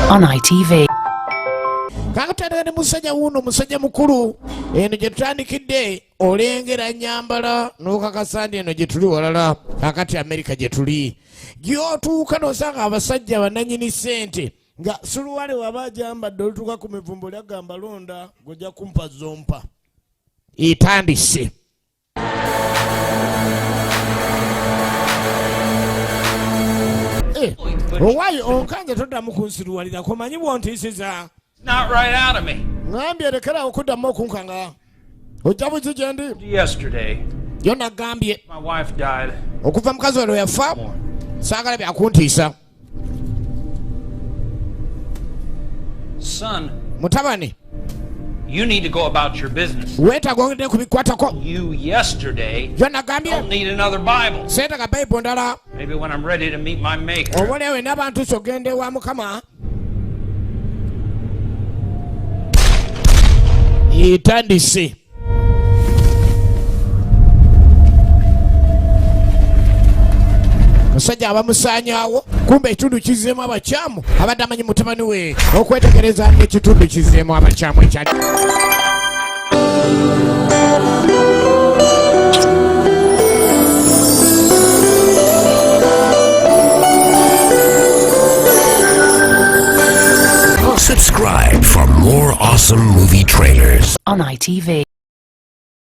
on ITV. Kakutandika ne musajja wuno musajja mukulu eno gye tutandikidde olengera nyambala n'okakasa ndi eno gye tuli walala kakati Amerika gye tuli gy'otuuka n'osanga abasajja bannannyini ssente nga suluwale waba agyambadde olutuuka ku mivumbo lyagamba londa gojja kumpa zompa etandise. Owaayi onkanja toddamu kunsiruwalirako manyi bwontiisiza. Not right out of me. Ngambye lekera okuddamu okunkanga. Ojja buzi gye ndi? Yesterday. Yo nagambye. My wife died. Okuva mukazi wano yafa. Saagala byakuntiisa. Son. Mutabani. You need to go about your business. Weetaaga ogende kubikwatako. You yesterday. Yo nagambye. Don't need another Bible. Seetaaga Bayibuli ndala. Maybe when I'm ready to meet my maker. Obolewe n'abantu sogende wa Mukama. Etandise. Musajja abamusaanyaawo kumbe ekitundu kizeemu abakyamu abadde amanyi mutabani we okwetegereza ng'ekitundu kizeemu abakyamu ekyali. Subscribe for more awesome movie trailers On ITV.